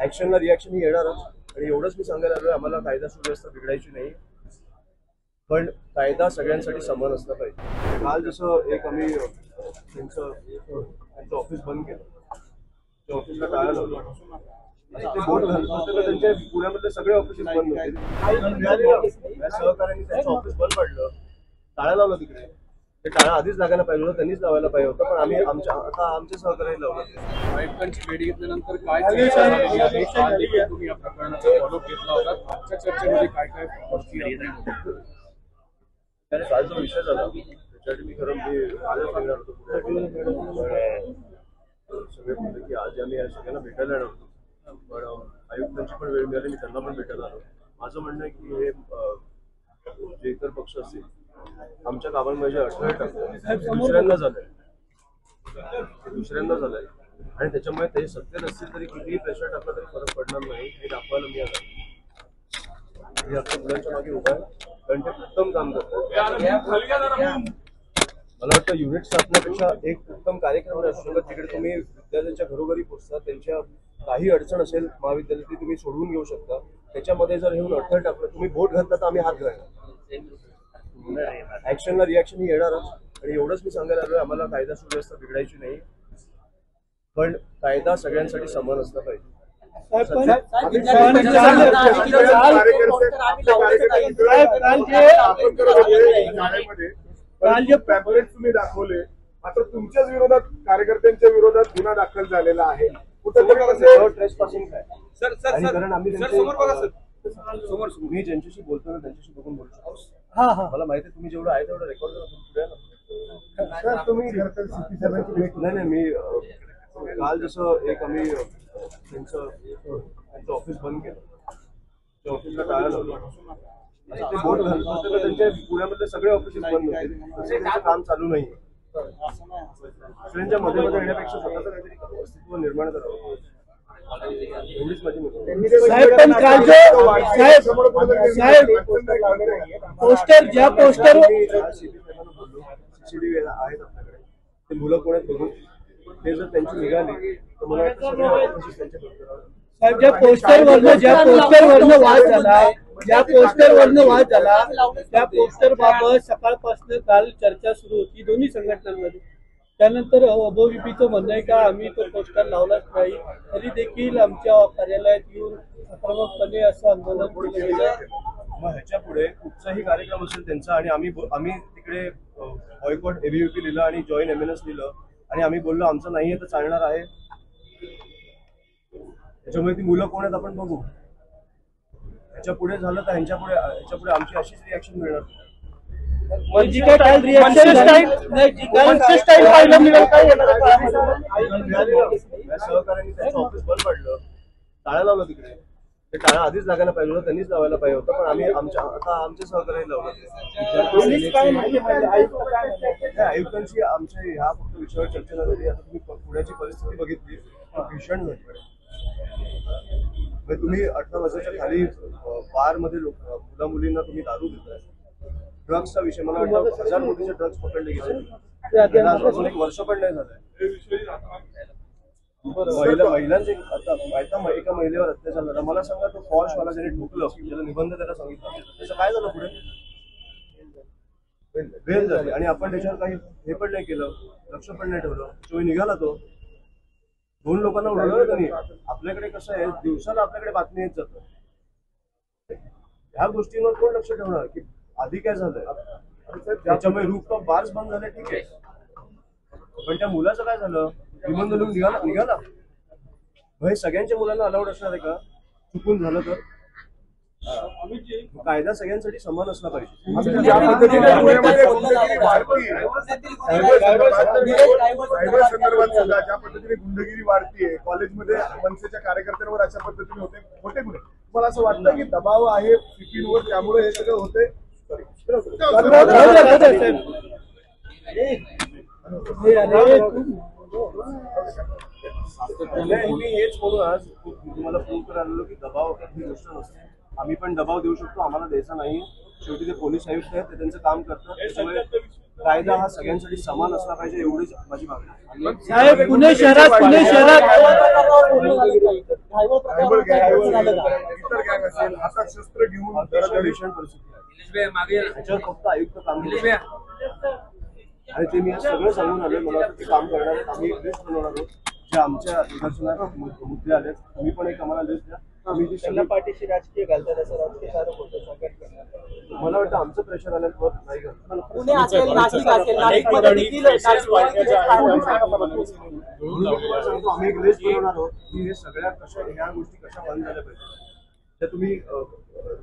ऍक्शनला reaction ही येणारच. आणि एवढंच मी सांगायला आलोय, आम्हाला कायदा सुव्यवस्था बिघडायची नाही, पण कायदा सगळ्यांसाठी समान असला पाहिजे. काल जसं एक आम्ही त्यांचं ऑफिस बंद केलं, त्या ऑफिसला टाळा लावलं. ते बोट घालत होते तर त्यांच्या पुण्यामधले सगळे ऑफिसेस बंद होते. सहकार्याने त्यांचं ऑफिस बंद पडलं, टाळा लावलं तिकडे. ते टाळा आधीच लागायला पाहिजे होतं, त्यांनीच लावायला पाहिजे होतं, पण आम्ही आमच्या सहकार्याने लावलं. आयुक्तांची भेट घेतल्यानंतर काय चर्चा झालेली आहे? काल देखील तुम्ही या प्रकरणाचा फॉलोअप घेतला होता. आजच्या चर्चेमध्ये काय काय गोष्टी काल जो विषय झाला त्याच्यासाठी मी खरं आजच सांगणार होतो, सगळे बोलले की आज आम्ही सगळ्यांना भेटायला येणार होतो, पण आयुक्तांची पण वेळ मिळाली, मी त्यांना पण भेटायला आलो. माझं म्हणणं आहे की हे जे इतर पक्ष असतील आमच्या कामांमध्ये अडथळे टाकतात, दुसऱ्यांदा झालंय आणि त्याच्यामुळे ते सत्य नसतील तरी कितीही प्रेशर टाकला तरी फरक पडणार नाही हे दाखवायला मी आलो. मी आपल्या मुलांच्या मागे उभा आहे कारण ते उत्तम काम करतात. मला वाटतं युनिट स्थापनेपेक्षा एक उत्तम कार्यक्रम असू शकत तिकडे तुम्ही विद्यार्थ्यांच्या घरोघरी पोहोचता, त्यांच्या काही अडचण असेल महाविद्यालयात ती तुम्ही सोडवून घेऊ शकता. त्याच्यामध्ये जर येऊन अडथळे टाकलं, तुम्ही बोट घातला तर आम्ही हात घालणार. ऍक्शनला रिॲक्शन ही येणारच. आणि एवढंच मी सांगायला आलोय, आम्हाला कायदा सुव्यवस्था बिघडायची नाही, पण कायदा सगळ्यांसाठी समान असला पाहिजे. काल जे पॅम्पलेट तुम्ही दाखवले, मात्र तुमच्याच विरोधात कार्यकर्त्यांच्या विरोधात गुन्हा दाखल झालेला आहे. कुठेतरी ट्रेस पासिंग काय कारण आम्ही मी ज्यांच्याशी बोलतो ना त्यांच्याशी बघून बोलू शकतो. मला माहिती आहे तुम्ही जेवढं आहे तेवढं रेकॉर्ड करा. तुम्ही नाही मी काल जसं एक आम्ही त्यांचं ऑफिस बंद केलं, त्या ऑफिसला टाळा लावलं. ते बोट घालत होते तर त्यांच्या पुण्यामधले सगळे ऑफिसेस बंद होते, तसं त्यांचं काम चालू नाही. दुसऱ्यांच्या मध्ये येण्यापेक्षा स्वतःचं काहीतरी अस्तित्व निर्माण करावं एवढीच माझी पोस्टर ज्या पोस्टर सीसीटीव्ही आहेत आपल्याकडे, ते मुलं कोणात बघून ते जर त्यांची निघाली तर मला साहेब ज्या पोस्टरवरनं वाद झाला त्या पोस्टर बाबत सकाळपासून काल चर्चा सुरू होती दोन्ही संघटनांमध्ये. त्यानंतर ओबीपीचं म्हणणं आहे का आम्ही तो पोस्टर लावलाच नाही, तरी देखील आमच्या कार्यालयात येऊन आक्रमकपणे असं आंदोलन केलं गेलं. मग ह्याच्या पुढे कुठचाही कार्यक्रम असेल त्यांचा आणि आम्ही तिकडे बॉयकॉट एबीव्हीपी लिहिलं आणि जॉईन एमएनएस लिहिलं आणि आम्ही बोललो आमचं नाहीये तर चालणार आहे. त्याच्यामुळे ती मुलं कोण आहेत आपण बघू. ह्याच्या पुढे झालं तर ह्याच्या पुढे आमची अशीच रिॲक्शन मिळणार. सहकार्याने त्यांचं ऑफिस बंद पडलं, टाळा लावलं तिकडे. ते टाळा आधीच लागायला पाहिजे होतं, त्यांनीच लावायला पाहिजे होतं, पण आम्ही आमच्या सहकार्याने लावलं. आयुक्तांशी आमच्या ह्या फक्त विषयावर चर्चा झाली. आता तुम्ही पुण्याची परिस्थिती बघितली, भीषण झाली. तुम्ही 18 वर्षाच्या खाली बारमध्ये मुला मुलींना तुम्ही दारू देताय. ड्रग्सचा विषय मला वाटतं 1000 कोटीचे ड्रग्स पकडले गेले, अजून एक वर्ष पण नाही झालंय. महिलांचे आता एका महिलेवर अत्याचार झाला. मला सांगा तो फॉर्शवाला ज्याने ठोकलं, ज्याला निबंध त्याला सांगितलं, त्याचं काय झालं पुढे? बेल झाली आणि आपण त्याच्यावर काही हे पण नाही केलं, लक्ष पण नाही ठेवलं. तो निघाला, तो 2 लोकांना उडवलं त्यांनी. आपल्याकडे कसं आहे, दिवसाला आपल्याकडे बातमी येत जातं. ह्या गोष्टींवर कोण लक्ष ठेवणार की आधी काय झालंय? त्याच्यामुळे रूफटॉप बार्स बंद झाले, ठीक आहे, पण त्या मुलाचं काय झालं? निबंध लिहून निघाला. हे सगळ्यांच्या मुलांना अलाउड असणार आहे का? चुकून झालं तर कायदा सगळ्यांसाठी समान असला पाहिजे. ज्या पद्धतीने गुंडगिरी वाढतीये कॉलेजमध्ये, मनसेच्या कार्यकर्त्यांवर अशा पद्धतीने होते गुन्हे. मला असं वाटतं की दबाव आहे सीपीवर, त्यामुळे हे सगळं होते. मी हेच म्हणून आज तुम्हाला फोन करायला आलो की दबाव ही गोष्ट नसते. आम्ही पण दबाव देऊ शकतो, आम्हाला द्यायचा नाही. शेवटी ते पोलीस आयुक्त आहेत, ते त्यांचं काम करतात. त्याच्यामुळे कायदा हा सगळ्यांसाठी समान असला पाहिजे एवढीच माझी मागणी आहे. साहेब पुणे शहरात रायवळ गँग इतर गँग असेल हातात शस्त्र घेऊन अतिशय भीषण परिस्थिती आहे. त्याच्यावर फक्त आयुक्त काम करू आणि ते मी आज सगळं सांगून आलोय. मला वाटतं ते काम करणार आहेत. आम्ही एक लिस्ट बनवणार आहोत जे आमच्या निदर्शनात मुद्दे आले. तुम्ही पण एक आम्हाला लिस्ट द्या. आम्ही ती सगळी पाठीशी राजकीय घालतात असं राजकीय आरोप होतं संघटना. मला वाटतं आमचं प्रेशर आल्यावर नाही करत. पुणे असेल नाशिक असेल नाशिकमध्ये देखील तुम्हाला सांगतो आम्ही एक लिस्ट बनवणार आहोत की हे सगळ्या कशा ह्या गोष्टी कशा बंद झाल्या पाहिजे. त्या तुम्ही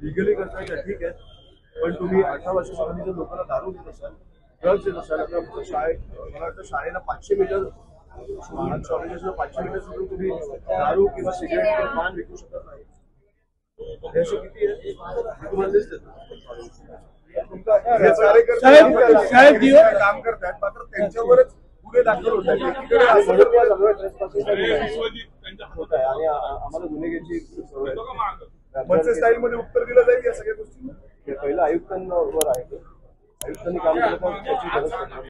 लिगली करताय त्या ठीक आहे पण तुम्ही 18 वर्षाच्या खाली जर लोकांना दारू देत असाल ड्रग्ज देत असाल आता शाळेत मला वाटतं शाळेला 500 मीटर कॉलेजेसला 500 मीटर सोडून तुम्ही दारू किंवा सिगरेट किंवा पान विकू शकत नाही. हे असे किती आहे मी तुम्हाला लिस्ट देतो. हे कार्यकर्ते साहेब, जे काम करतात मात्र त्यांच्यावरच गुन्हे दाखल होत आहेत. एकीकडे असं म्हणून या सगळ्या trespassing होत आहे आणि आम्हाला गुन्हेगारीची सवय आहे. मनसे स्टाईल मध्ये उत्तर दिलं जाईल या सगळ्या गोष्टी. हे पहिलं आयुक्तांवर आहे. आयुक्तांनी काम केलं तर त्याची गरज पडणार.